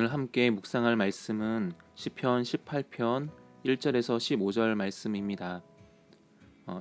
오늘 함께 묵상할 말씀은 시편 18편 1절에서 15절 말씀입니다.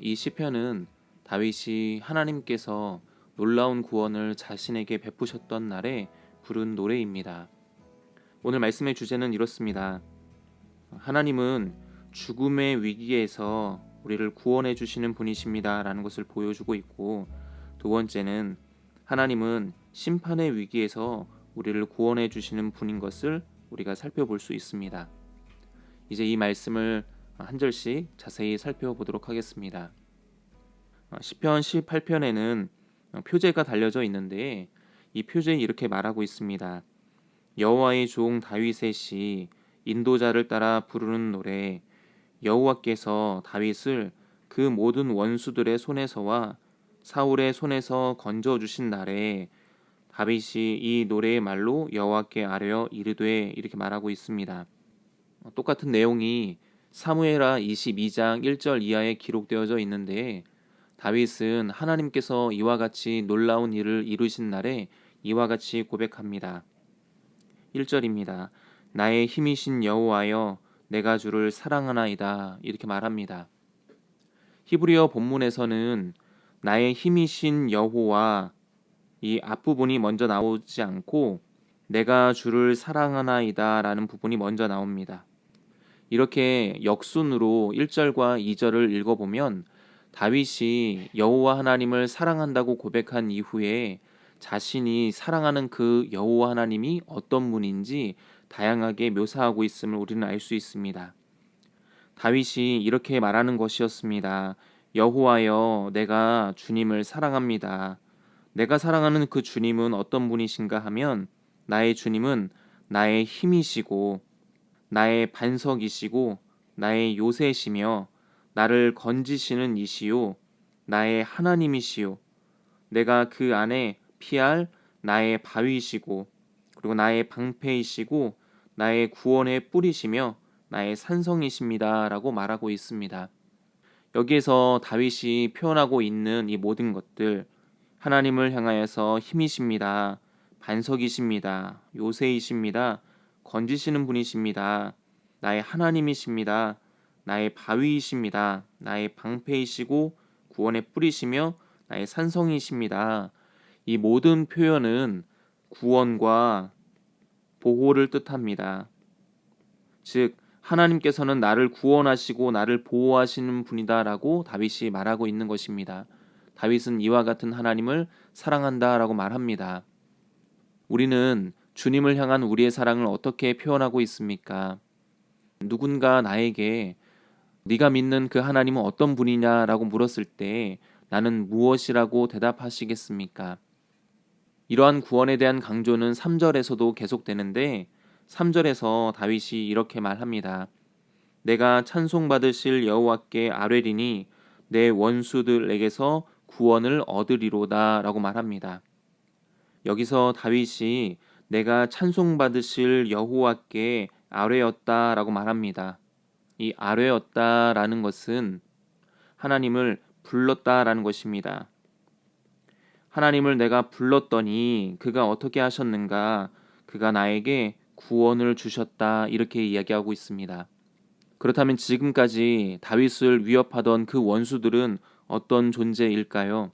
이 시편은 다윗이 하나님께서 놀라운 구원을 자신에게 베푸셨던 날에 부른 노래입니다. 오늘 말씀의 주제는 이렇습니다. 하나님은 죽음의 위기에서 우리를 구원해 주시는 분이십니다 라는 것을 보여주고 있고, 두 번째는 하나님은 심판의 위기에서 우리를 구원해 주시는 분인 것을 우리가 살펴볼 수 있습니다. 이제 이 말씀을 한 절씩 자세히 살펴보도록 하겠습니다. 시편 18편에는 표제가 달려져 있는데, 이 표제에 이렇게 말하고 있습니다. 여호와의 종 다윗의 시, 인도자를 따라 부르는 노래. 여호와께서 다윗을 그 모든 원수들의 손에서와 사울의 손에서 건져주신 날에 다윗이 이 노래의 말로 여호와께 아뢰어 이르되, 이렇게 말하고 있습니다. 똑같은 내용이 사무엘하 22장 1절 이하에 기록되어져 있는데, 다윗은 하나님께서 이와 같이 놀라운 일을 이루신 날에 이와 같이 고백합니다. 1절입니다. 나의 힘이신 여호와여, 내가 주를 사랑하나이다, 이렇게 말합니다. 히브리어 본문에서는 나의 힘이신 여호와, 이 앞부분이 먼저 나오지 않고 내가 주를 사랑하나이다 라는 부분이 먼저 나옵니다. 이렇게 역순으로 1절과 2절을 읽어보면 다윗이 여호와 하나님을 사랑한다고 고백한 이후에 자신이 사랑하는 그 여호와 하나님이 어떤 분인지 다양하게 묘사하고 있음을 우리는 알 수 있습니다. 다윗이 이렇게 말하는 것이었습니다. 여호와여, 내가 주님을 사랑합니다. 내가 사랑하는 그 주님은 어떤 분이신가 하면, 나의 주님은 나의 힘이시고 나의 반석이시고 나의 요새시며 나를 건지시는 이시요 나의 하나님이시요 내가 그 안에 피할 나의 바위시고, 그리고 나의 방패이시고 나의 구원의 뿌리시며 나의 산성이십니다 라고 말하고 있습니다. 여기에서 다윗이 표현하고 있는 이 모든 것들, 하나님을 향하여서 힘이십니다, 반석이십니다, 요새이십니다, 건지시는 분이십니다, 나의 하나님이십니다, 나의 바위이십니다, 나의 방패이시고 구원의 뿌리시며 나의 산성이십니다. 이 모든 표현은 구원과 보호를 뜻합니다. 즉 하나님께서는 나를 구원하시고 나를 보호하시는 분이다라고 다윗이 말하고 있는 것입니다. 다윗은 이와 같은 하나님을 사랑한다라고 말합니다. 우리는 주님을 향한 우리의 사랑을 어떻게 표현하고 있습니까? 누군가 나에게 네가 믿는 그 하나님은 어떤 분이냐라고 물었을 때 나는 무엇이라고 대답하시겠습니까? 이러한 구원에 대한 강조는 3절에서도 계속되는데, 3절에서 다윗이 이렇게 말합니다. 내가 찬송받으실 여호와께 아뢰리니 내 원수들에게서 구원을 얻으리로다 라고 말합니다. 여기서 다윗이 내가 찬송받으실 여호와께 아뢰었다 라고 말합니다. 이 아뢰었다 라는 것은 하나님을 불렀다 라는 것입니다. 하나님을 내가 불렀더니 그가 어떻게 하셨는가? 그가 나에게 구원을 주셨다, 이렇게 이야기하고 있습니다. 그렇다면 지금까지 다윗을 위협하던 그 원수들은 어떤 존재일까요?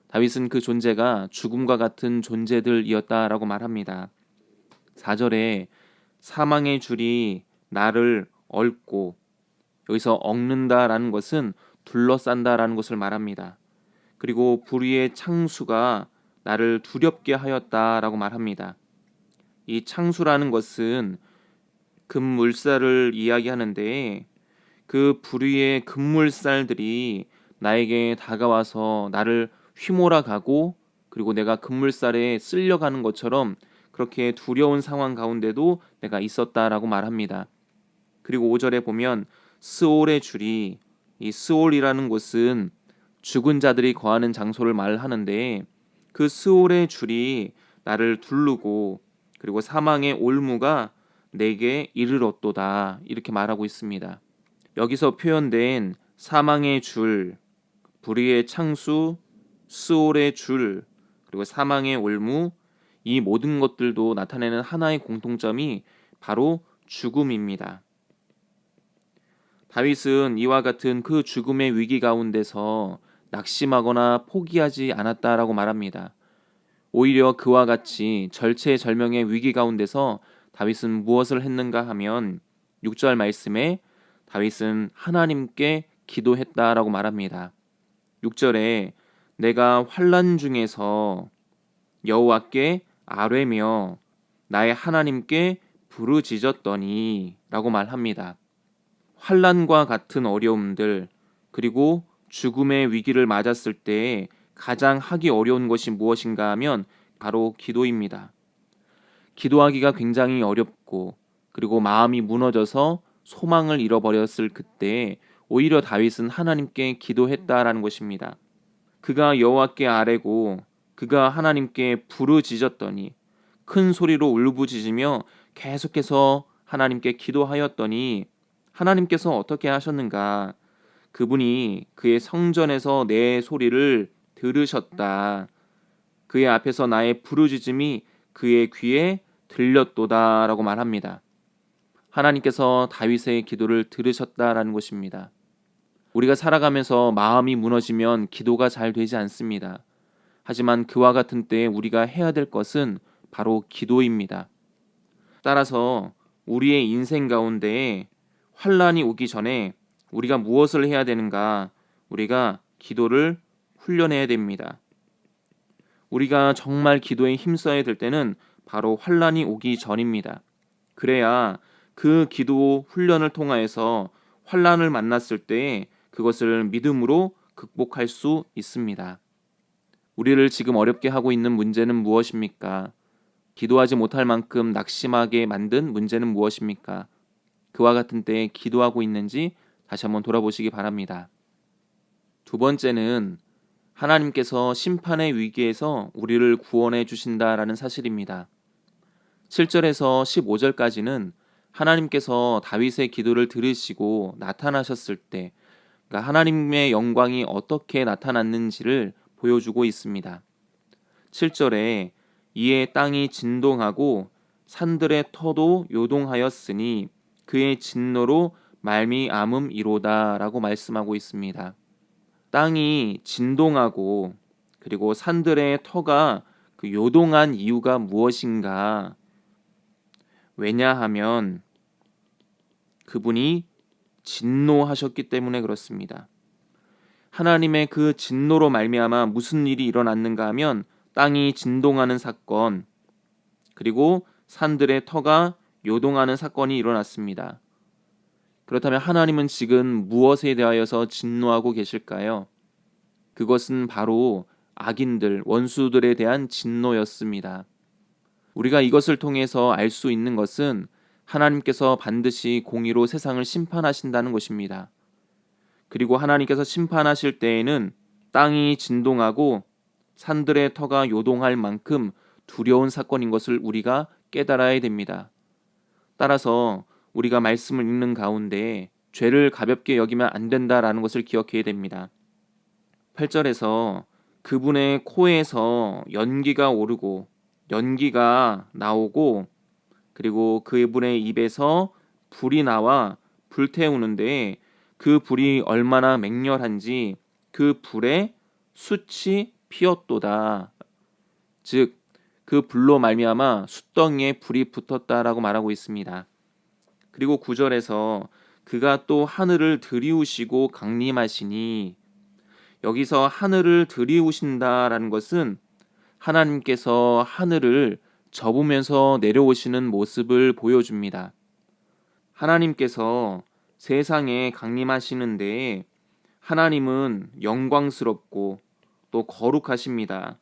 다윗은 그 존재가 죽음과 같은 존재들이었다라고 말합니다. 4절에 사망의 줄이 나를 얽고, 여기서 얽는다라는 것은 둘러싼다라는 것을 말합니다. 그리고 불의의 창수가 나를 두렵게 하였다라고 말합니다. 이 창수라는 것은 급물살을 이야기하는데, 그 불의의 급물살들이 나에게 다가와서 나를 휘몰아가고, 그리고 내가 급물살에 쓸려가는 것처럼 그렇게 두려운 상황 가운데도 내가 있었다라고 말합니다. 그리고 5절에 보면 스올의 줄이, 이 스올이라는 곳은 죽은 자들이 거하는 장소를 말하는데, 그 스올의 줄이 나를 두르고, 그리고 사망의 올무가 내게 이르렀도다, 이렇게 말하고 있습니다. 여기서 표현된 사망의 줄, 불의의 창수, 스올의 줄, 그리고 사망의 올무, 이 모든 것들도 나타내는 하나의 공통점이 바로 죽음입니다. 다윗은 이와 같은 그 죽음의 위기 가운데서 낙심하거나 포기하지 않았다라고 말합니다. 오히려 그와 같이 절체절명의 위기 가운데서 다윗은 무엇을 했는가 하면 6절 말씀에 다윗은 하나님께 기도했다라고 말합니다. 6절에 내가 환난 중에서 여호와께 아뢰며 나의 하나님께 부르짖었더니 라고 말합니다. 환난과 같은 어려움들 그리고 죽음의 위기를 맞았을 때 가장 하기 어려운 것이 무엇인가 하면 바로 기도입니다. 기도하기가 굉장히 어렵고 그리고 마음이 무너져서 소망을 잃어버렸을 그때 오히려 다윗은 하나님께 기도했다라는 것입니다. 그가 여호와께 아뢰고 그가 하나님께 부르짖었더니 큰 소리로 울부짖으며 계속해서 하나님께 기도하였더니 하나님께서 어떻게 하셨는가? 그분이 그의 성전에서 내 소리를 들으셨다. 그의 앞에서 나의 부르짖음이 그의 귀에 들렸도다라고 말합니다. 하나님께서 다윗의 기도를 들으셨다라는 것입니다. 우리가 살아가면서 마음이 무너지면 기도가 잘 되지 않습니다. 하지만 그와 같은 때에 우리가 해야 될 것은 바로 기도입니다. 따라서 우리의 인생 가운데에 환난이 오기 전에 우리가 무엇을 해야 되는가? 우리가 기도를 훈련해야 됩니다. 우리가 정말 기도에 힘써야 될 때는 바로 환난이 오기 전입니다. 그래야 그 기도 훈련을 통하여서 환난을 만났을 때 그것을 믿음으로 극복할 수 있습니다. 우리를 지금 어렵게 하고 있는 문제는 무엇입니까? 기도하지 못할 만큼 낙심하게 만든 문제는 무엇입니까? 그와 같은 때에 기도하고 있는지 다시 한번 돌아보시기 바랍니다. 두 번째는 하나님께서 심판의 위기에서 우리를 구원해 주신다라는 사실입니다. 7절에서 15절까지는 하나님께서 다윗의 기도를 들으시고 나타나셨을 때 그러니까 하나님의 영광이 어떻게 나타났는지를 보여주고 있습니다. 7절에 이에 땅이 진동하고 산들의 터도 요동하였으니 그의 진노로 말미암음이로다라고 말씀하고 있습니다. 땅이 진동하고 그리고 산들의 터가 그 요동한 이유가 무엇인가? 왜냐하면 그분이 진노하셨기 때문에 그렇습니다. 하나님의 그 진노로 말미암아 무슨 일이 일어났는가 하면 땅이 진동하는 사건 그리고 산들의 터가 요동하는 사건이 일어났습니다. 그렇다면 하나님은 지금 무엇에 대하여서 진노하고 계실까요? 그것은 바로 악인들, 원수들에 대한 진노였습니다. 우리가 이것을 통해서 알 수 있는 것은 하나님께서 반드시 공의로 세상을 심판하신다는 것입니다. 그리고 하나님께서 심판하실 때에는 땅이 진동하고 산들의 터가 요동할 만큼 두려운 사건인 것을 우리가 깨달아야 됩니다. 따라서 우리가 말씀을 읽는 가운데 죄를 가볍게 여기면 안 된다라는 것을 기억해야 됩니다. 8절에서 그분의 코에서 연기가 오르고 연기가 나오고 그리고 그분의 입에서 불이 나와 불태우는데 그 불이 얼마나 맹렬한지 그 불에 숯이 피었도다. 즉 그 불로 말미암아 숯덩이에 불이 붙었다라고 말하고 있습니다. 그리고 9절에서 그가 또 하늘을 들이우시고 강림하시니 여기서 하늘을 들이우신다라는 것은 하나님께서 하늘을 접으면서 내려오시는 모습을 보여줍니다. 하나님께서 세상에 강림하시는데 하나님은 영광스럽고 또 거룩하십니다.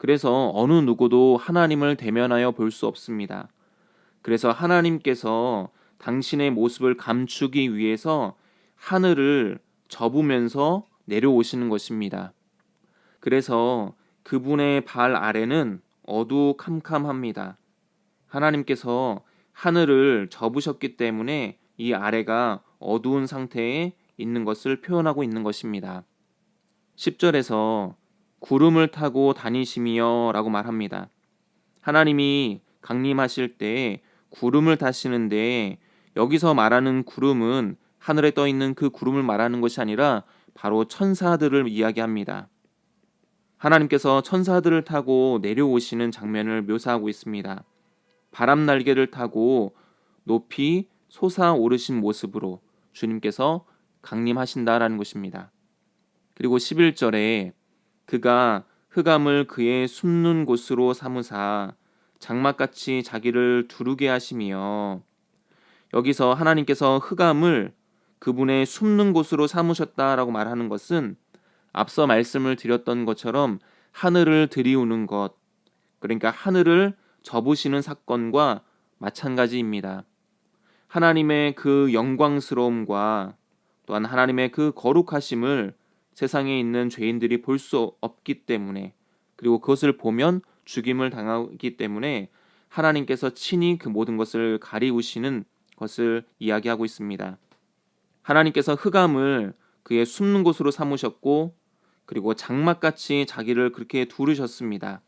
그래서 어느 누구도 하나님을 대면하여 볼 수 없습니다. 그래서 하나님께서 당신의 모습을 감추기 위해서 하늘을 접으면서 내려오시는 것입니다. 그래서 그분의 발 아래는 어두캄캄합니다. 하나님께서 하늘을 접으셨기 때문에 이 아래가 어두운 상태에 있는 것을 표현하고 있는 것입니다. 10절에서 구름을 타고 다니시며 라고 말합니다. 하나님이 강림하실 때 구름을 타시는데 여기서 말하는 구름은 하늘에 떠 있는 그 구름을 말하는 것이 아니라 바로 천사들을 이야기합니다. 하나님께서 천사들을 타고 내려오시는 장면을 묘사하고 있습니다. 바람 날개를 타고 높이 솟아오르신 모습으로 주님께서 강림하신다라는 것입니다. 그리고 11절에 그가 흑암을 그의 숨는 곳으로 삼으사 장막같이 자기를 두르게 하시며, 여기서 하나님께서 흑암을 그분의 숨는 곳으로 삼으셨다라고 말하는 것은 앞서 말씀을 드렸던 것처럼 하늘을 들이우는 것, 그러니까 하늘을 접으시는 사건과 마찬가지입니다. 하나님의 그 영광스러움과 또한 하나님의 그 거룩하심을 세상에 있는 죄인들이 볼 수 없기 때문에, 그리고 그것을 보면 죽임을 당하기 때문에 하나님께서 친히 그 모든 것을 가리우시는 것을 이야기하고 있습니다. 하나님께서 흑암을 그의 숨는 곳으로 삼으셨고, 그리고 장막같이 자기를 그렇게 두르셨습니다.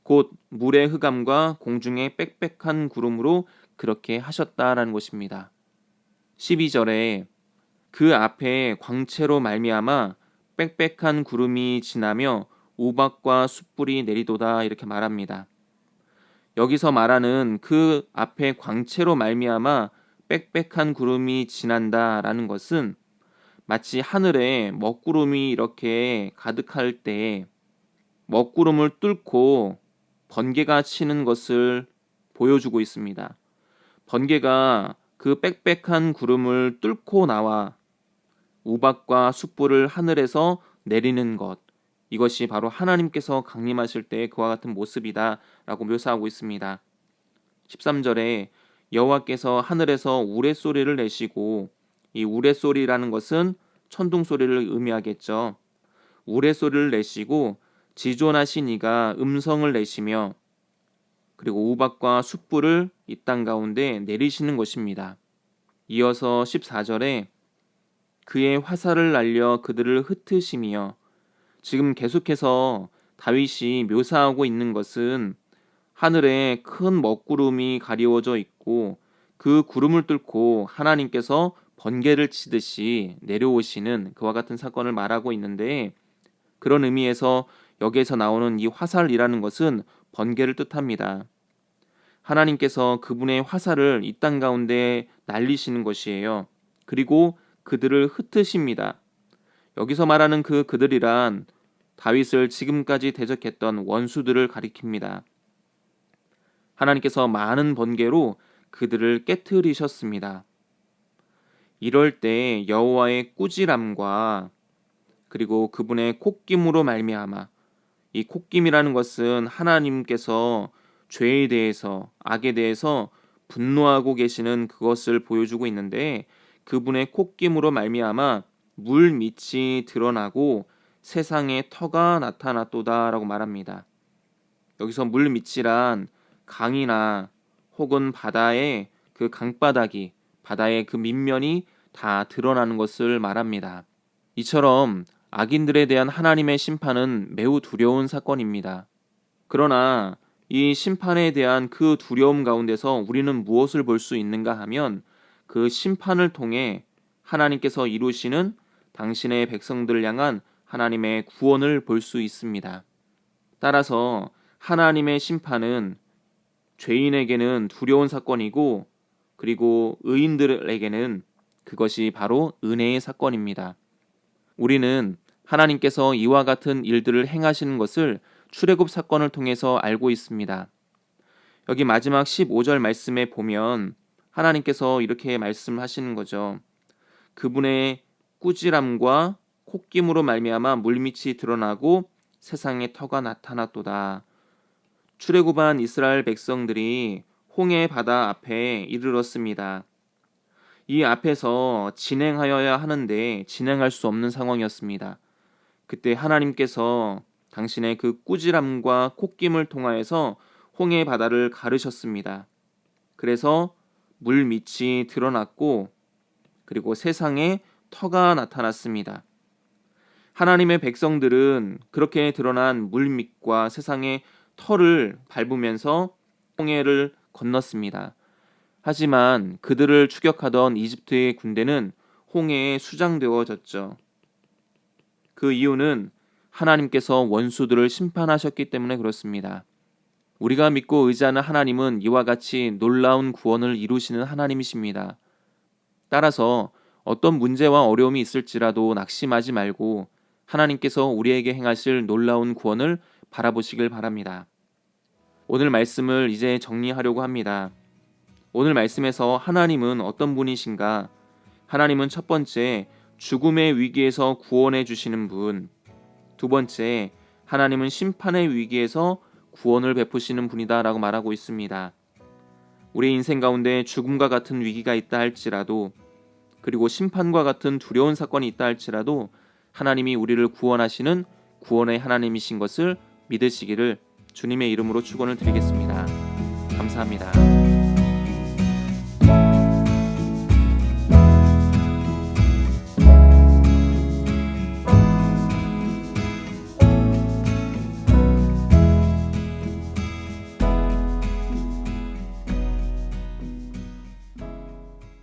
곧 물의 흑암과 공중의 빽빽한 구름으로 그렇게 하셨다라는 것입니다. 12절에 그 앞에 광채로 말미암아 빽빽한 구름이 지나며 우박과 숯불이 내리도다, 이렇게 말합니다. 여기서 말하는 그 앞에 광채로 말미암아 빽빽한 구름이 지난다라는 것은 마치 하늘에 먹구름이 이렇게 가득할 때 먹구름을 뚫고 번개가 치는 것을 보여주고 있습니다. 번개가 그 빽빽한 구름을 뚫고 나와 우박과 숯불을 하늘에서 내리는 것, 이것이 바로 하나님께서 강림하실 때의 그와 같은 모습이다 라고 묘사하고 있습니다. 13절에 여호와께서 하늘에서 우레소리를 내시고, 이 우레소리라는 것은 천둥소리를 의미하겠죠. 우레소리를 내시고 지존하신 이가 음성을 내시며, 그리고 우박과 숯불을 이 땅 가운데 내리시는 것입니다. 이어서 14절에 그의 화살을 날려 그들을 흩으시며, 지금 계속해서 다윗이 묘사하고 있는 것은 하늘에 큰 먹구름이 가리워져 있고 그 구름을 뚫고 하나님께서 번개를 치듯이 내려오시는 그와 같은 사건을 말하고 있는데, 그런 의미에서 여기에서 나오는 이 화살이라는 것은 번개를 뜻합니다. 하나님께서 그분의 화살을 이 땅 가운데 날리시는 것이에요. 그리고 그들을 흩으십니다. 여기서 말하는 그들이란 다윗을 지금까지 대적했던 원수들을 가리킵니다. 하나님께서 많은 번개로 그들을 깨트리셨습니다. 이럴 때 여호와의 꾸지람과 그리고 그분의 콧김으로 말미암아, 이 콧김이라는 것은 하나님께서 죄에 대해서, 악에 대해서 분노하고 계시는 그것을 보여주고 있는데, 그분의 콧김으로 말미암아 물 밑이 드러나고 세상에 터가 나타났도다라고 말합니다. 여기서 물 밑이란 강이나 혹은 바다의 그 강바닥이, 바다의 그 밑면이 다 드러나는 것을 말합니다. 이처럼 악인들에 대한 하나님의 심판은 매우 두려운 사건입니다. 그러나 이 심판에 대한 그 두려움 가운데서 우리는 무엇을 볼 수 있는가 하면, 그 심판을 통해 하나님께서 이루시는 당신의 백성들을 향한 하나님의 구원을 볼 수 있습니다. 따라서 하나님의 심판은 죄인에게는 두려운 사건이고, 그리고 의인들에게는 그것이 바로 은혜의 사건입니다. 우리는 하나님께서 이와 같은 일들을 행하시는 것을 출애굽 사건을 통해서 알고 있습니다. 여기 마지막 15절 말씀에 보면 하나님께서 이렇게 말씀하시는 거죠. 그분의 꾸지람과 콧김으로 말미암아 물밑이 드러나고 세상에 터가 나타났도다. 출애굽한 이스라엘 백성들이 홍해 바다 앞에 이르렀습니다. 이 앞에서 진행하여야 하는데 진행할 수 없는 상황이었습니다. 그때 하나님께서 당신의 그 꾸지람과 콧김을 통하여서 홍해 바다를 가르셨습니다. 그래서 물 밑이 드러났고, 그리고 세상에 터가 나타났습니다. 하나님의 백성들은 그렇게 드러난 물 밑과 세상에 터를 밟으면서 홍해를 건넜습니다. 하지만 그들을 추격하던 이집트의 군대는 홍해에 수장되어졌죠. 그 이유는 하나님께서 원수들을 심판하셨기 때문에 그렇습니다. 우리가 믿고 의지하는 하나님은 이와 같이 놀라운 구원을 이루시는 하나님이십니다. 따라서 어떤 문제와 어려움이 있을지라도 낙심하지 말고 하나님께서 우리에게 행하실 놀라운 구원을 바라보시길 바랍니다. 오늘 말씀을 이제 정리하려고 합니다. 오늘 말씀에서 하나님은 어떤 분이신가? 하나님은 첫 번째, 죽음의 위기에서 구원해 주시는 분. 두 번째, 하나님은 심판의 위기에서 구원을 베푸시는 분이다라고 말하고 있습니다. 우리 인생 가운데 죽음과 같은 위기가 있다 할지라도, 그리고 심판과 같은 두려운 사건이 있다 할지라도 하나님이 우리를 구원하시는 구원의 하나님이신 것을 믿으시기를 주님의 이름으로 축원을 드리겠습니다. 감사합니다.